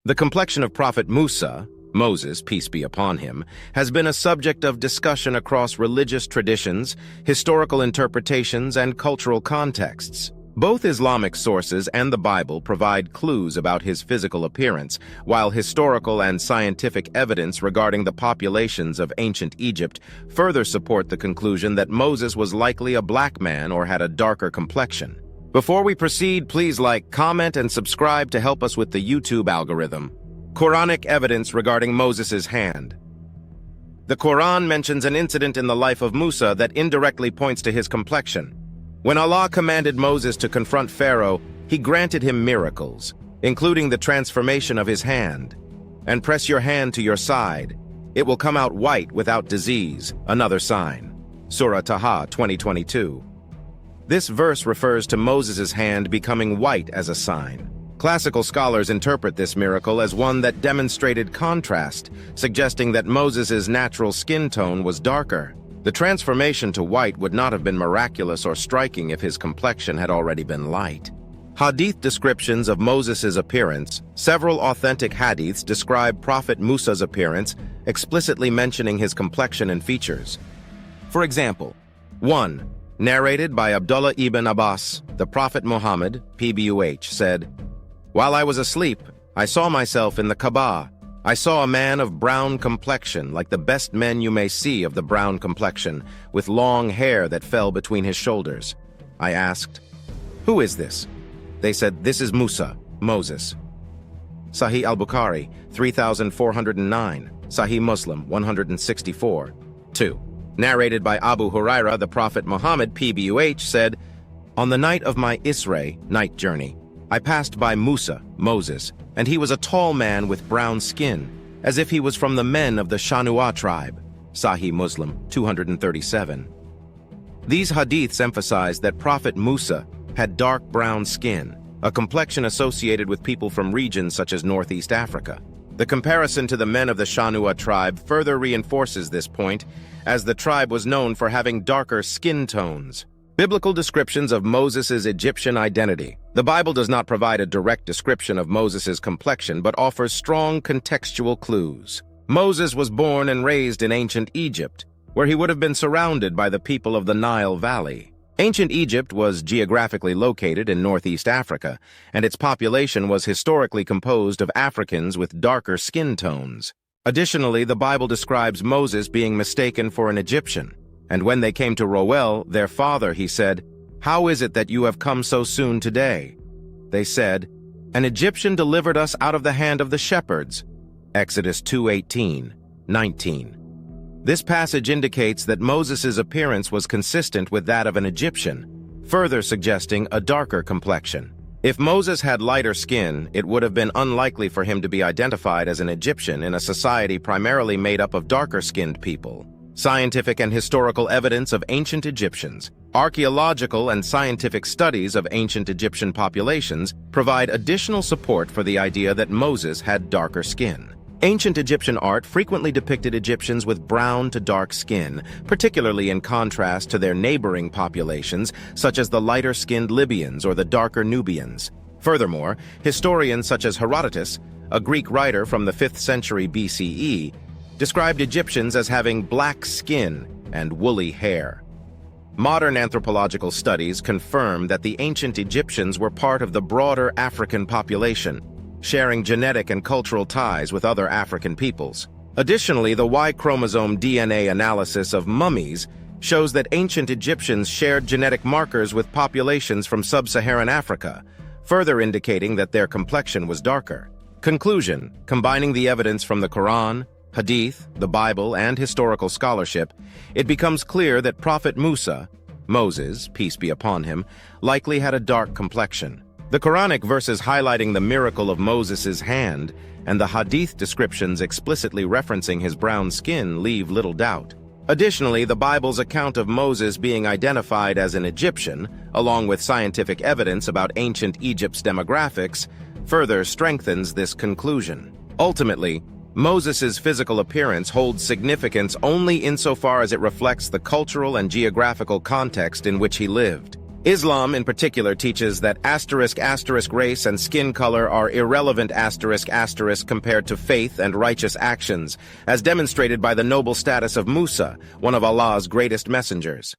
The complexion of Prophet Musa, Moses, peace be upon him, has been a subject of discussion across religious traditions, historical interpretations, and cultural contexts. Both Islamic sources and the Bible provide clues about his physical appearance, while historical and scientific evidence regarding the populations of ancient Egypt further support the conclusion that Moses was likely a black man or had a darker complexion. Before we proceed, please like, comment, and subscribe to help us with the YouTube algorithm. Quranic evidence regarding Moses' hand. The Quran mentions an incident in the life of Musa that indirectly points to his complexion. When Allah commanded Moses to confront Pharaoh, he granted him miracles, including the transformation of his hand. And press your hand to your side. It will come out white without disease, another sign. Surah Taha 2022. This verse refers to Moses' hand becoming white as a sign. Classical scholars interpret this miracle as one that demonstrated contrast, suggesting that Moses' natural skin tone was darker. The transformation to white would not have been miraculous or striking if his complexion had already been light. Hadith descriptions of Moses' appearance. Several authentic hadiths describe Prophet Musa's appearance, explicitly mentioning his complexion and features. For example, 1. Narrated by Abdullah ibn Abbas, the Prophet Muhammad, PBUH, said, "While I was asleep, I saw myself in the Kaaba. I saw a man of brown complexion, like the best men you may see of the brown complexion, with long hair that fell between his shoulders. I asked, 'Who is this?' They said, 'This is Musa, Moses.'" Sahih al-Bukhari, 3409, Sahih Muslim, 164. 2. Narrated by Abu Huraira, the Prophet Muhammad, PBUH, said, "On the night of my Isra, night journey, I passed by Musa, Moses, and he was a tall man with brown skin, as if he was from the men of the Shanua tribe." Sahih Muslim, 237. These hadiths emphasize that Prophet Musa had dark brown skin, a complexion associated with people from regions such as Northeast Africa. The comparison to the men of the Shanua tribe further reinforces this point, as the tribe was known for having darker skin tones. Biblical descriptions of Moses' Egyptian identity. The Bible does not provide a direct description of Moses' complexion, but offers strong contextual clues. Moses was born and raised in ancient Egypt, where he would have been surrounded by the people of the Nile Valley. Ancient Egypt was geographically located in Northeast Africa, and its population was historically composed of Africans with darker skin tones. Additionally, the Bible describes Moses being mistaken for an Egyptian, and when they came to Reuel, their father, he said, "How is it that you have come so soon today?" They said, "An Egyptian delivered us out of the hand of the shepherds." Exodus 2:18, 19. This passage indicates that Moses' appearance was consistent with that of an Egyptian, further suggesting a darker complexion. If Moses had lighter skin, it would have been unlikely for him to be identified as an Egyptian in a society primarily made up of darker-skinned people. Scientific and historical evidence of ancient Egyptians. Archaeological and scientific studies of ancient Egyptian populations provide additional support for the idea that Moses had darker skin. Ancient Egyptian art frequently depicted Egyptians with brown to dark skin, particularly in contrast to their neighboring populations, such as the lighter-skinned Libyans or the darker Nubians. Furthermore, historians such as Herodotus, a Greek writer from the 5th century BCE, described Egyptians as having black skin and woolly hair. Modern anthropological studies confirm that the ancient Egyptians were part of the broader African population, sharing genetic and cultural ties with other African peoples. Additionally, the Y chromosome DNA analysis of mummies shows that ancient Egyptians shared genetic markers with populations from sub-Saharan Africa, further indicating that their complexion was darker. Conclusion: combining the evidence from the Quran, Hadith, the Bible, and historical scholarship, it becomes clear that Prophet Musa, Moses, peace be upon him, likely had a dark complexion. The Quranic verses highlighting the miracle of Moses' hand and the Hadith descriptions explicitly referencing his brown skin leave little doubt. Additionally, the Bible's account of Moses being identified as an Egyptian, along with scientific evidence about ancient Egypt's demographics, further strengthens this conclusion. Ultimately, Moses' physical appearance holds significance only insofar as it reflects the cultural and geographical context in which he lived. Islam, in particular, teaches that *** race and skin color are irrelevant *** compared to faith and righteous actions, as demonstrated by the noble status of Musa, one of Allah's greatest messengers.